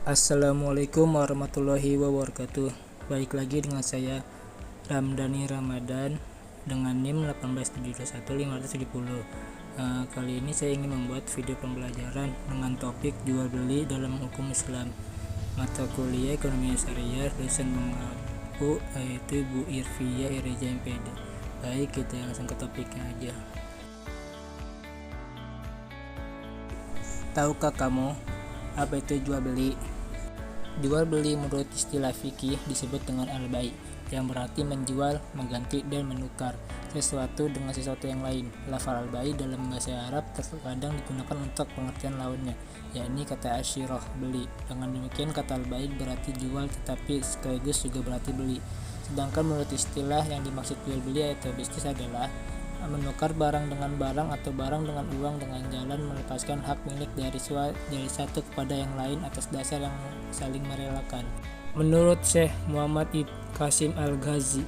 Assalamualaikum warahmatullahi wabarakatuh. Balik lagi dengan saya Ramdhani Ramadan dengan NIM 1871570. Kali ini saya ingin membuat video pembelajaran dengan topik jual beli dalam hukum Islam, mata kuliah ekonomi syariah, dosen mengaku yaitu Bu Irfia Ireja MPD. Baik, kita langsung ke topiknya aja. Tahukah kamu apa itu jual beli? Jual beli menurut istilah fikih disebut dengan al-bai', yang berarti menjual, mengganti, dan menukar sesuatu dengan sesuatu yang lain. Lafal al-bai' dalam bahasa Arab terkadang digunakan untuk pengertian lainnya, yakni kata asyirah, beli. Dengan demikian kata al-bai' berarti jual tetapi sekaligus juga berarti beli. Sedangkan menurut istilah yang dimaksud jual beli atau bisnis adalah menukar barang dengan barang atau barang dengan uang dengan jalan melepaskan hak milik dari satu kepada yang lain atas dasar yang saling merelakan. Menurut Syekh Muhammad Ibn Qasim Al-Ghazi,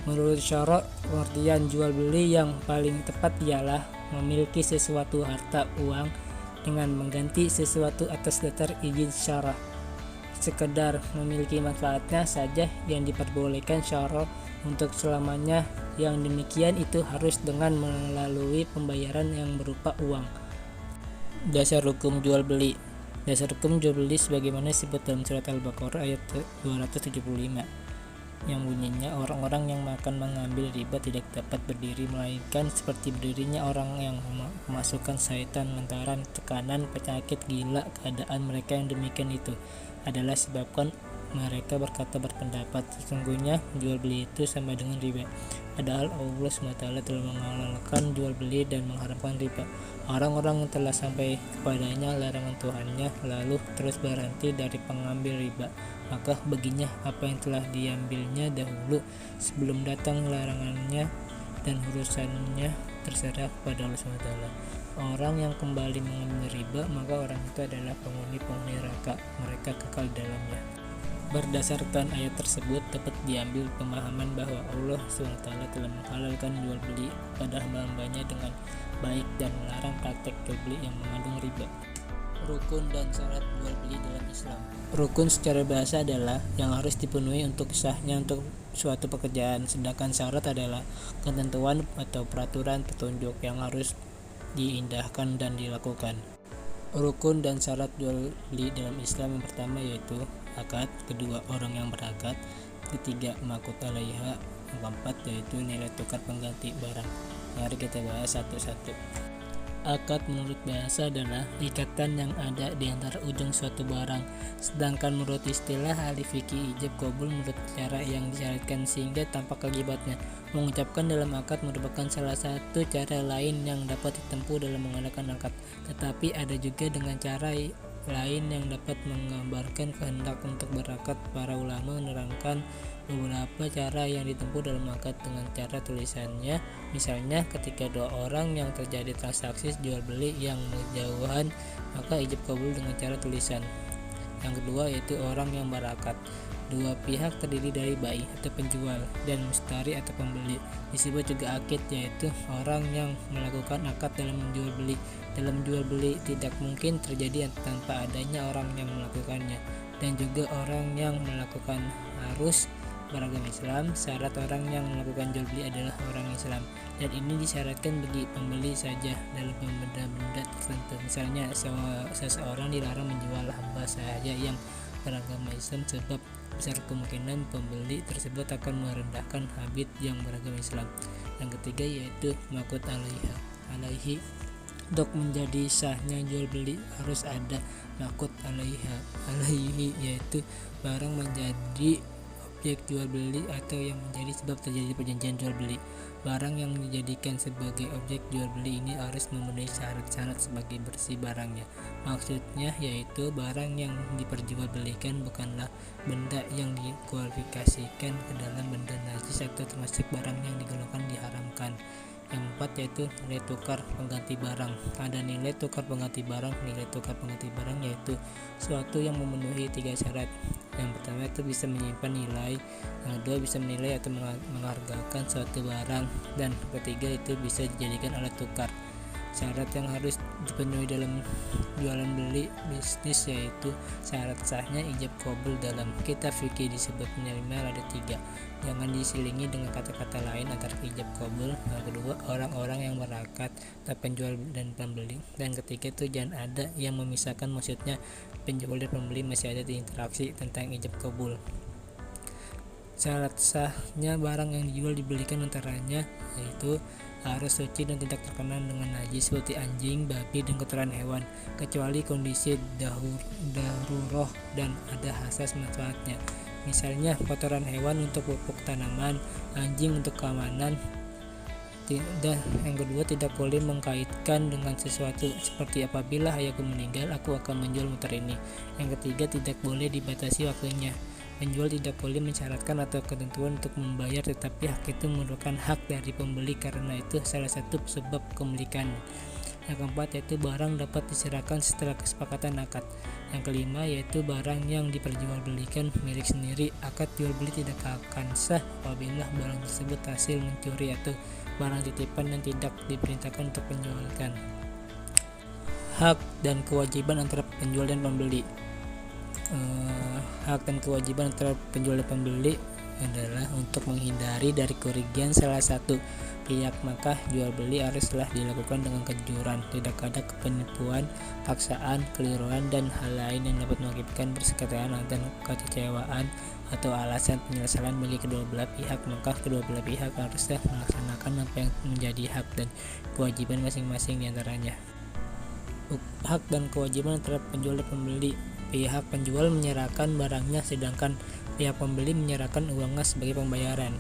menurut syarak pengertian jual beli yang paling tepat ialah memiliki sesuatu harta uang dengan mengganti sesuatu atas dasar izin syarah. Sekedar memiliki manfaatnya saja yang diperbolehkan syarah untuk selamanya. Yang demikian itu harus dengan melalui pembayaran yang berupa uang. Dasar hukum jual beli. Dasar hukum jual beli sebagaimana disebut dalam surat Al-Baqarah ayat 275 yang bunyinya, orang-orang yang akan mengambil riba tidak dapat berdiri melainkan seperti berdirinya orang yang memasukkan syaitan lantaran tekanan, penyakit, gila. Keadaan mereka yang demikian itu adalah sebabkan mereka berpendapat sesungguhnya jual beli itu sama dengan riba, padahal Allah SWT telah menghalalkan jual beli dan mengharamkan riba. Orang-orang yang telah sampai kepadanya larangan Tuhannya lalu terus berhenti dari pengambil riba, maka baginya apa yang telah diambilnya dahulu sebelum datang larangannya dan urusannya terserah kepada Allah SWT. Orang yang kembali mengambil riba, maka orang itu adalah penghuni neraka, mereka kekal dalamnya. Berdasarkan ayat tersebut dapat diambil pemahaman bahwa Allah SWT telah menghalalkan jual beli pada hamba-hambanya dengan baik dan melarang praktek jual beli yang mengandung riba. Rukun dan syarat jual beli dalam Islam. Rukun secara bahasa adalah yang harus dipenuhi untuk sahnya untuk suatu pekerjaan, sedangkan syarat adalah ketentuan atau peraturan petunjuk yang harus diindahkan dan dilakukan. Rukun dan syarat jual beli dalam Islam yang pertama yaitu akad, kedua orang yang berakad, ketiga makut alaiha, yang keempat yaitu nilai tukar pengganti barang. Mari kita bahas satu-satu. Akad menurut bahasa adalah ikatan yang ada di antara ujung suatu barang, sedangkan menurut istilah ahli fikih ijab qabul menurut cara yang disyaratkan sehingga tampak akibatnya. Mengucapkan dalam akad merupakan salah satu cara lain yang dapat ditempuh dalam mengadakan akad, tetapi ada juga dengan cara lain yang dapat menggambarkan kehendak untuk berakad. Para ulama menerangkan beberapa cara yang ditempuh dalam akad dengan cara tulisannya. Misalnya ketika dua orang yang terjadi transaksi jual beli yang berjauhan, maka ijab kabul dengan cara tulisan. Yang kedua yaitu orang yang berakad. Dua pihak terdiri dari bai atau penjual dan mustari atau pembeli. Disebut juga akid, yaitu orang yang melakukan akad dalam jual beli. Dalam jual beli tidak mungkin terjadi tanpa adanya orang yang melakukannya, dan juga orang yang melakukan harus beragama Islam. Syarat orang yang melakukan jual beli adalah orang Islam, dan ini disyaratkan bagi pembeli saja dalam benda-benda tertentu. Misalnya seseorang dilarang menjual hamba saja yang beragama Islam sebab besar kemungkinan pembeli tersebut akan merendahkan habit yang beragama Islam. Yang ketiga yaitu makut alaihi. Untuk menjadi sahnya jual beli harus ada makut alaihi, yaitu barang menjadi objek jual beli atau yang menjadi sebab terjadi perjanjian jual beli. Barang yang dijadikan sebagai objek jual beli ini harus memenuhi syarat-syarat sebagai bersih barangnya. Maksudnya yaitu barang yang diperjualbelikan bukanlah benda yang dikualifikasikan ke dalam benda najis atau termasuk barang yang digolongkan diharamkan. Yang keempat yaitu nilai tukar pengganti barang. Ada nilai tukar pengganti barang. Nilai tukar pengganti barang yaitu suatu yang memenuhi tiga syarat. Yang pertama itu bisa menyimpan nilai, yang kedua bisa menilai atau menghargakan suatu barang, dan ketiga itu bisa dijadikan alat tukar. Syarat yang harus dipenuhi dalam jualan beli bisnis yaitu syarat sahnya ijab qabul. Dalam kitab fikih disebut minimal ada 3. Jangan diselingi dengan kata-kata lain antara ijab qabul. Yang kedua, orang-orang yang merakat atau penjual dan pembeli. Dan ketiga itu jangan ada yang memisahkan, maksudnya penjual dan pembeli masih ada di interaksi tentang ijab qabul. Syarat sahnya barang yang dijual dibelikan antaranya yaitu harus suci dan tidak terkena dengan najis seperti anjing, babi, dan kotoran hewan, kecuali kondisi daruroh dan ada asas manfaatnya. Misalnya kotoran hewan untuk pupuk tanaman, anjing untuk keamanan. Dan yang kedua, tidak boleh mengkaitkan dengan sesuatu seperti apabila ayahku meninggal, aku akan menjual motor ini. Yang ketiga, tidak boleh dibatasi waktunya. Penjual tidak boleh mensyaratkan atau ketentuan untuk membayar, tetapi hak itu merupakan hak dari pembeli karena itu salah satu sebab kepemilikan. Yang keempat yaitu barang dapat diserahkan setelah kesepakatan akad. Yang kelima yaitu barang yang diperjualbelikan milik sendiri. Akad jual beli tidak akan sah apabila barang tersebut hasil mencuri atau barang titipan yang tidak diperintahkan untuk penjualan. Hak dan kewajiban antara penjual dan pembeli. Hak dan kewajiban antara penjual dan pembeli adalah untuk menghindari dari kerugian salah satu pihak, maka jual beli haruslah dilakukan dengan kejujuran, tidak ada penipuan, paksaan, keliruan, dan hal lain yang dapat mengakibatkan persekongkolan dan kekecewaan atau alasan penyesalan bagi kedua belah pihak. Maka kedua belah pihak haruslah melaksanakan apa yang menjadi hak dan kewajiban masing-masing diantaranya. Hak dan kewajiban antara penjual dan pembeli. Pihak penjual menyerahkan barangnya sedangkan pihak pembeli menyerahkan uangnya sebagai pembayaran.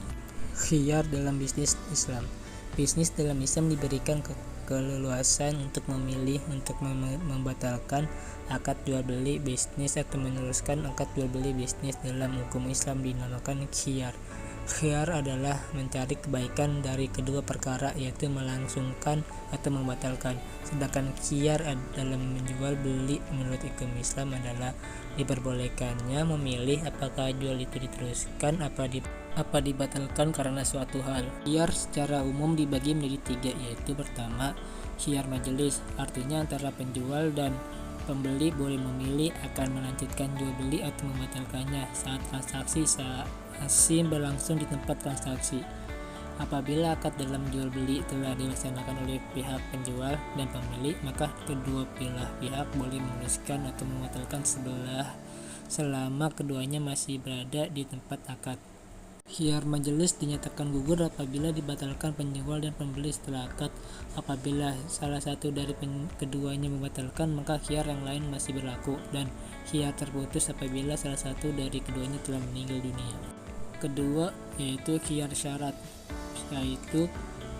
Khiyar dalam bisnis Islam. Bisnis dalam Islam diberikan keleluasan untuk memilih untuk membatalkan akad jual beli bisnis atau meneruskan akad jual beli bisnis. Dalam hukum Islam dinamakan khiyar. Khiyar adalah mencari kebaikan dari kedua perkara, yaitu melangsungkan atau membatalkan. Sedangkan khiyar dalam menjual beli menurut hukum Islam adalah diperbolehkannya memilih apakah jual itu diteruskan apa dibatalkan karena suatu hal. Khiyar secara umum dibagi menjadi 3, yaitu pertama khiyar majelis, artinya antara penjual dan pembeli boleh memilih akan melanjutkan jual beli atau membatalkannya saat transaksi masih berlangsung di tempat transaksi. Apabila akad dalam jual beli telah dilaksanakan oleh pihak penjual dan pembeli, maka kedua belah pihak boleh meneruskan atau membatalkan selama keduanya masih berada di tempat akad. Khiyar majelis dinyatakan gugur apabila dibatalkan penjual dan pembeli setelah akad. Apabila salah satu dari keduanya membatalkan, maka khiyar yang lain masih berlaku, dan khiyar terputus apabila salah satu dari keduanya telah meninggal dunia. Kedua yaitu khiyar syarat, yaitu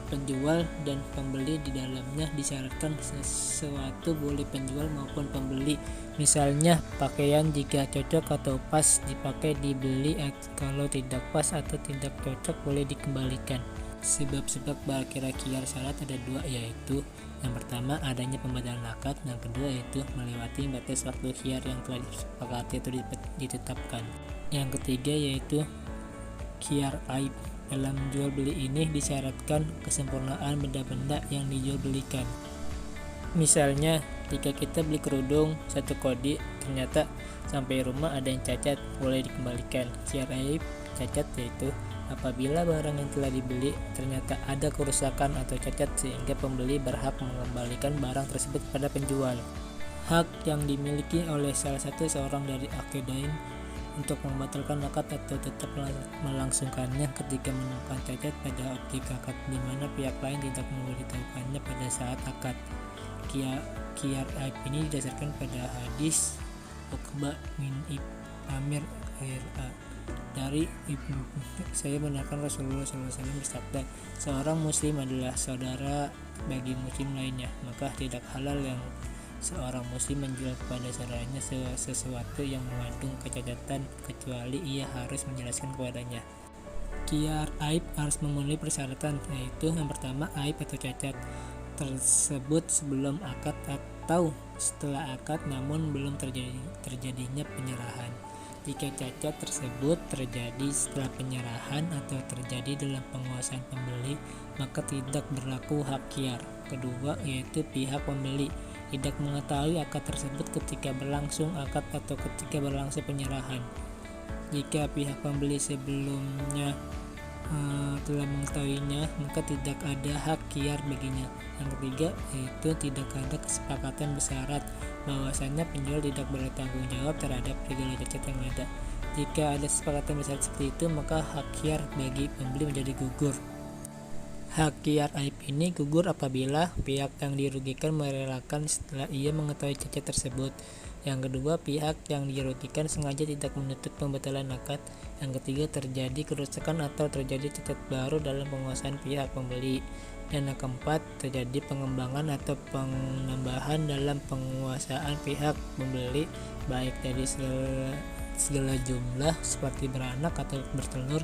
penjual dan pembeli di dalamnya disyaratkan sesuatu boleh penjual maupun pembeli. Misalnya pakaian jika cocok atau pas dipakai dibeli, kalau tidak pas atau tidak cocok boleh dikembalikan. Sebab-sebab berakhirnya khiyar syarat ada 2, yaitu yang pertama adanya pembatalan akad, yang kedua yaitu melewati batas waktu khiyar yang telah disepakati atau ditetapkan. Yang ketiga yaitu khiyar aib. Dalam jual beli ini disyaratkan kesempurnaan benda-benda yang dijual belikan. Misalnya jika kita beli kerudung 1 kodi, ternyata sampai rumah ada yang cacat, boleh dikembalikan. Khiyar aib cacat yaitu apabila barang yang telah dibeli ternyata ada kerusakan atau cacat sehingga pembeli berhak mengembalikan barang tersebut pada penjual. Hak yang dimiliki oleh salah satu seorang dari aqidain untuk membatalkan akad atau tetap melangsungkannya ketika menemukan cacat pada objek akad di mana pihak lain tidak memberitahukannya pada saat akad. Khiyar aib ini didasarkan pada hadis Uqbah bin Amir dari saya benarkan Rasulullah SAW bersabda, seorang muslim adalah saudara bagi muslim lainnya, maka tidak halal yang seorang muslim menjual kepada saudaranya sesuatu yang mengandung kecacatan kecuali ia harus menjelaskan kepadanya. Khiyar aib harus memenuhi persyaratan, yaitu yang pertama aib atau cacat tersebut sebelum akad atau setelah akad namun belum terjadinya penyerahan. Jika cacat tersebut terjadi setelah penyerahan atau terjadi dalam penguasaan pembeli, maka tidak berlaku hak khiar. Kedua, yaitu pihak pembeli tidak mengetahui akad tersebut ketika berlangsung akad atau ketika berlangsung penyerahan. Jika pihak pembeli sebelumnya telah mengetahuinya, maka tidak ada hak khiar baginya. Yang ketiga, yaitu tidak ada kesepakatan bersyarat bahwasanya penjual tidak bertanggung jawab terhadap segala cacat yang ada. Jika ada kesepakatan bersyarat seperti itu, maka hak khiar bagi pembeli menjadi gugur. Hak khiar aib ini gugur apabila pihak yang dirugikan merelakan setelah ia mengetahui cacat tersebut. Yang kedua, pihak yang dirugikan sengaja tidak menuntut pembatalan akad. Yang ketiga, terjadi kerusakan atau terjadi cacat baru dalam penguasaan pihak pembeli. Dan yang keempat, terjadi pengembangan atau penambahan dalam penguasaan pihak pembeli, baik dari segala jumlah seperti beranak atau bertelur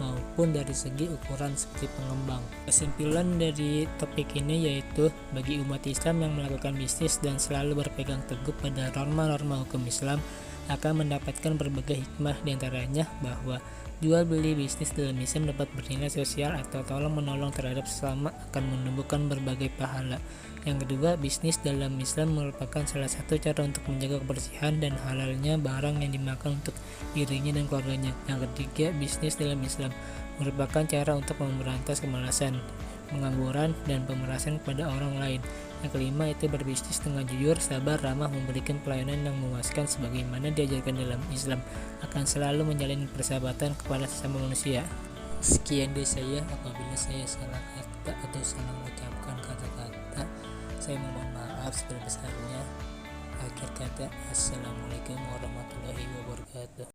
maupun dari segi ukuran seperti pengembang. Kesimpulan dari topik ini yaitu bagi umat Islam yang melakukan bisnis dan selalu berpegang teguh pada norma-norma hukum Islam akan mendapatkan berbagai hikmah, diantaranya bahwa jual beli bisnis dalam Islam dapat bernilai sosial atau tolong menolong terhadap sesama, akan menumbuhkan berbagai pahala. Yang kedua, bisnis dalam Islam merupakan salah satu cara untuk menjaga kebersihan dan halalnya barang yang dimakan untuk dirinya dan keluarganya. Yang ketiga, bisnis dalam Islam merupakan cara untuk memberantas kemalasan, pengangguran, dan pemerasan kepada orang lain. Yang kelima, itu berbisnis dengan jujur, sabar, ramah, memberikan pelayanan yang memuaskan sebagaimana diajarkan dalam Islam, akan selalu menjalin persahabatan kepada sesama manusia. Sekian dari saya. Apabila saya salah kata atau salah mengucapkan kata-kata, saya mohon maaf sebesar-besarnya. Akhir kata, assalamualaikum warahmatullahi wabarakatuh.